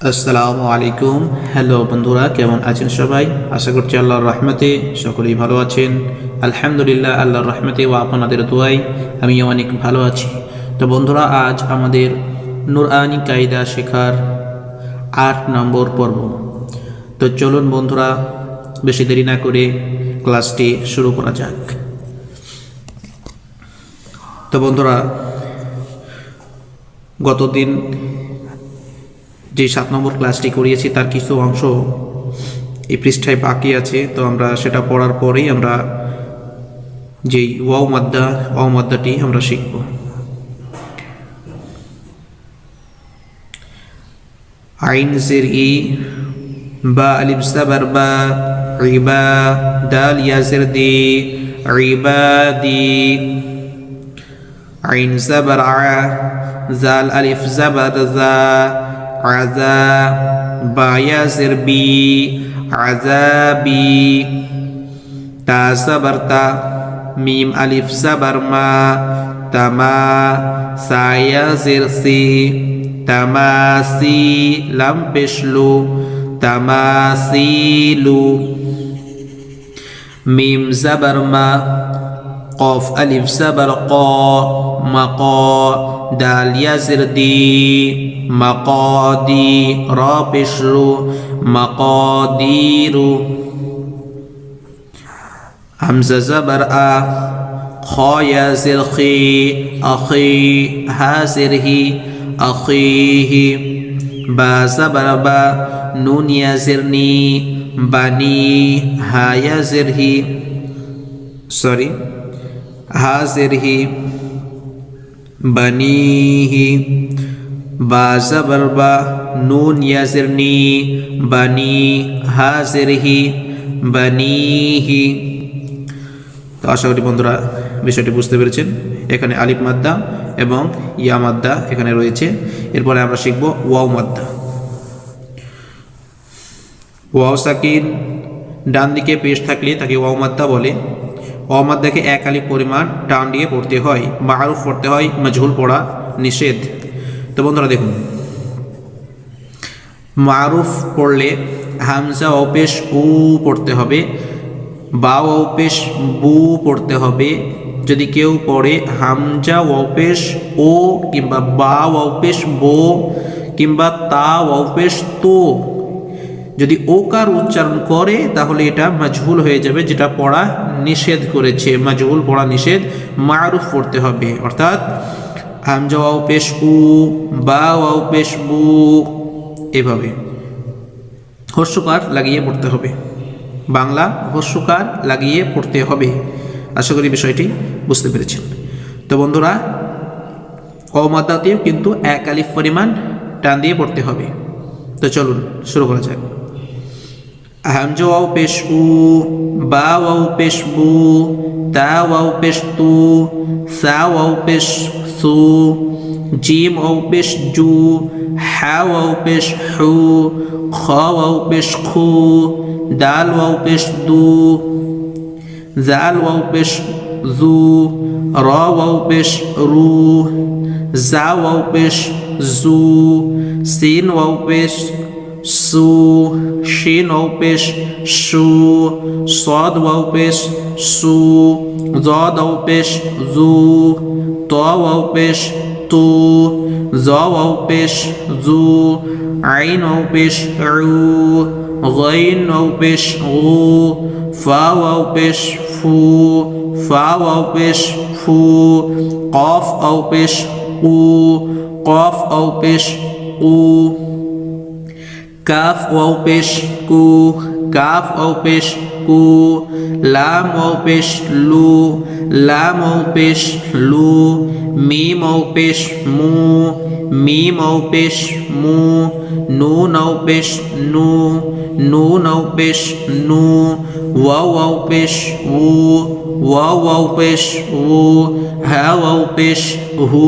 আসসালামু আলাইকুম। হ্যালো বন্ধুরা, কেমন আছেন সবাই? আশা করছি আল্লাহর রহমতে সকলেই ভালো আছেন। আলহামদুলিল্লাহ, আল্লাহর রহমতে ও আপনাদের দোয়ায় আমিও অনেক ভালো আছি। তো বন্ধুরা, আজ আমাদের নুরআনি কায়দা শেখার ৮ নম্বর পর্ব। তো চলুন বন্ধুরা, বেশি দেরি না করে ক্লাসটি শুরু করা যাক। তো বন্ধুরা, গতদিন যে ৭ নম্বর ক্লাসটি করিয়েছি তার কিছু অংশ এই পৃষ্ঠায় বাকি আছে। তো আমরা সেটা পড়ার পরেই আমরা যেই ওয়াও মাদ্দাটি আমরা শিখব। আইন জের ই, বা আলিফ জাবার বা, রিবা, দাল ইয়া জের দি, রিবাদি। আইন জাবার আ, জাল আলিফ জাবার জা, আযা, বা ইয়া জের বি, আযাবি। তা জাবার তা, মিম আলিফ জাবার মা, তামা, সা ইয়া জের সি, তামাসি, লাম পেশলু, তামাসিলু। মিম জাবার মা, কফ আলিফ জাবার ক, মাক, দাল ইয়া জের দি, মাকাদি, র পেশলু, মাকাদিরু। হামজা জাবার আ, খ ইয়া জের খি, আখি, হা জের হি, আখিহি। বা জাবার বা, নুন ইয়া জের নি, বানি, হা ইয়া জের হি, হা জের হি, বানিহি। বা জাবার বা, নুন ইয়া জের নি, বানি, হা জের হি, বানিহি। তো আশা করি বন্ধুরা বিষয়টি বুঝতে পেরেছেন। এখানে আলিফ মাদ্দা এবং ইয়া মাদ্দা এখানে রয়েছে। এরপরে আমরা শিখব ওয়াও মাদ্দা। ওয়াও সাকিন ডান দিকে পেশ থাকলে তাকে ওয়াও মাদ্দা বলে। ওয়াও মাদ্দাকে এক আলিফ পরিমাণ টান দিয়ে পড়তে হয়, মারুফ পড়তে হয়, মাজহুল পড়া নিষেধ। তো বন্ধুরা দেখুন, মারুফ পড়লে হামজা ও পেশ উ পড়তে হবে, বা ও পেশ বু পড়তে হবে। যদি কেউ পড়ে হামজা ও পেশ ও, কিংবা বা ও পেশ বো, কিংবা তা ও পেশ তো, যদি ওকার উচ্চারণ করে তাহলে এটা মাজহুল হয়ে যাবে, যেটা পড়া নিষেধ করেছে। মাজহুল পড়া নিষেধ, মারুফ পড়তে হবে। অর্থাৎ হামজা ওয়াও পেশ উ, বা ওয়াও পেশ বু, এভাবে হর্ষকার লাগিয়ে পড়তে হবে, বাংলা হর্ষকার লাগিয়ে পড়তে হবে। আশা করি বিষয়টি বুঝতে পেরেছেন। তো বন্ধুরা, অমাদাতেও কিন্তু এক আলিফ পরিমাণ টান দিয়ে পড়তে হবে। তো চলুন শুরু করা যাক। হামজা ওয়াও পেশ উ, বা ওয়াও পেশ বু, তা ওয়াও পেশ তু, সা ওয়াও পেশ সু, জিম ওয়াও পেশ জু, হা ওয়াও পেশ হু, খ ওয়াও পেশ খু, দাল ওয়াও পেশ দু, জাল ওয়াও পেশ জু, র ওয়াও পেশ রু, জা ওয়াও পেশ জু, সিন ওয়াও পেশ সু, শিন ওয়াও পেশ শু, সদ ওয়াও পেশ সু, জদ ওয়াও পেশ জু, ত ওয়াও পেশ তু, জ ওয়াও পেশ জু, আইন ওয়াও পেশ উ, গাইন ওয়াও পেশ গু, ফা ওয়াও পেশ ফু, ফা ওয়াও পেশ ফু, কফ ওয়াও পেশ উ, কফ ওয়াও পেশ উ, কাফ ওয়াও পেশ কু, কাফ ওয়াও পেশ কু, লাম ওয়াও পেশ লু, লাম ওয়াও পেশ লু, মিম ওয়াও পেশ মু, মিম ওয়াও পেশ মু, নুন ওয়াও পেশ নু, নুন ওয়াও পেশ নু, ওয়াও ওয়াও পেশ উ, ওয়াও ওয়াও পেশ উ, হা ওয়াও পেশ হু,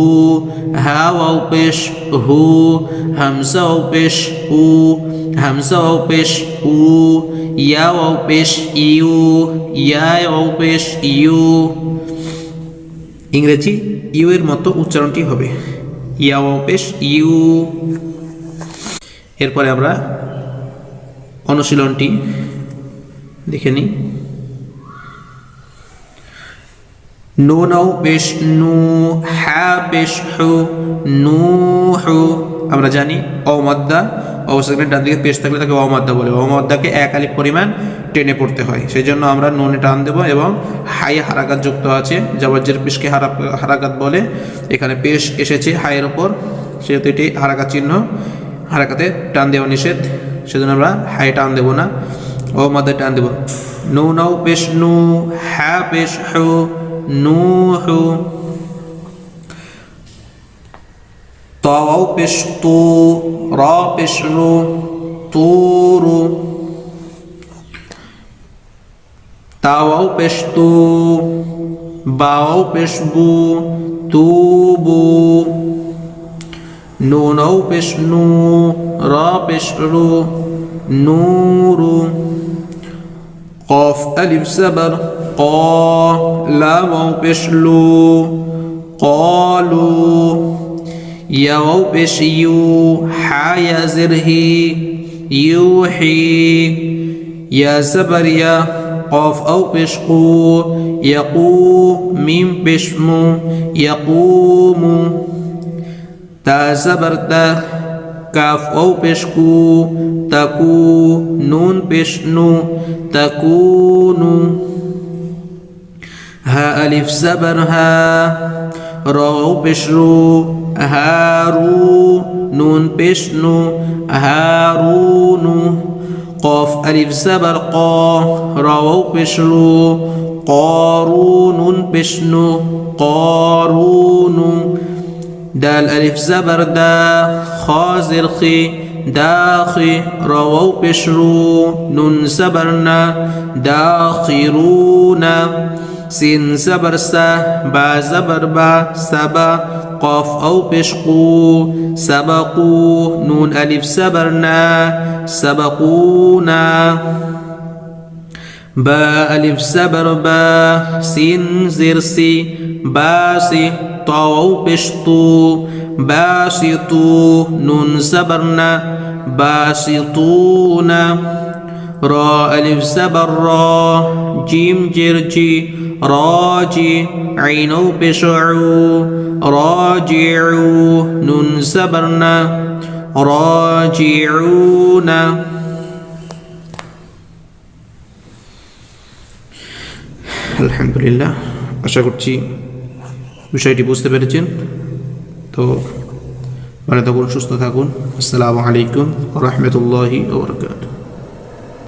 হা ওয়াও পেশ হু, হামজা ওয়াও পেশ উ, হামজা ওয়াও পেশ উ, ইয়া ওয়াও পেশ ইউ, ইয়া ওয়াও পেশ ইউ। ইংরেজি ইউ এর মতো উচ্চারণটি হবে, ইয়া ওয়াও পেশ ইউ। এরপরে আমরা অনুশীলনটি দেখে নিই। নুন পেশ নু, হা পেশ হু, নূহু। আমরা জানি অমাদ্দা অবস্থানের ডান দিকে পেশ থাকলে তাকে অমাদ্দা বলে। অমাদ্দাকে এক আলিফ পরিমাণ টেনে পড়তে হয়, সেই জন্য আমরা নুনে টান দেব এবং হাই হারাকাত যুক্ত আছে, জবরজের পেশকে হারাকাত বলে। এখানে পেশ এসেছে হায়ের ওপর, সেহেতু এটি হারাকাত চিহ্ন, হারাকাতে টান দেওয়া নিষেধ, সেজন্য আমরা হাই টান দেব না, অমাদ্দা টান দেব। নুন পেশ নু, হা পেশ হু, নূহু। তাও পেশ তু, রা পেশ রু, তুরু। তাও পেশ তু, বাও পেশ বু, তুবু। নুনও পেশ নু, রা পেশ রু, নূরু। কফ আলিফ জবর ক, লাম পেশ লু, قالوا. يا وبش يو، حا زرهي، يوحي. يا زبر يا، قاف أو بشقو، يقو. ميم بشمو، يقوم. تا زبر تا، كاف أو بشكو، تكو. نون بشنو، تكون. ها ألف زبر ها، را بشرو، هارو. نون بشنو، هارون. قاف ألف زبر قا، را بشرو، قارون. بشنو، قارون. دال ألف زبر دا، خا زرخي، داخي. را بشرو، نون زبرنا، داخرون. سين زبر سا، با زبر با، سبا. قاف أو بشقو، سبقوا. نون ألف زبرنا، سبقونا. با ألف زبر با، سين زرسي، باسي. طاو بشطو، باسطو. نون زبرنا، باسطون. را ألف زبر را، جيم جرجي، راجي. عينو بشعو، راجعو. نون زبرنا، راجعون. আলহামদুলিল্লাহ, আশা করছি বিষয়টি বুঝতে পেরেছেন। তো ভালো থাকুন, সুস্থ থাকুন। আসসালামু আলাইকুম ওয়া রাহমাতুল্লাহি ওয়া বারাকাতুহু।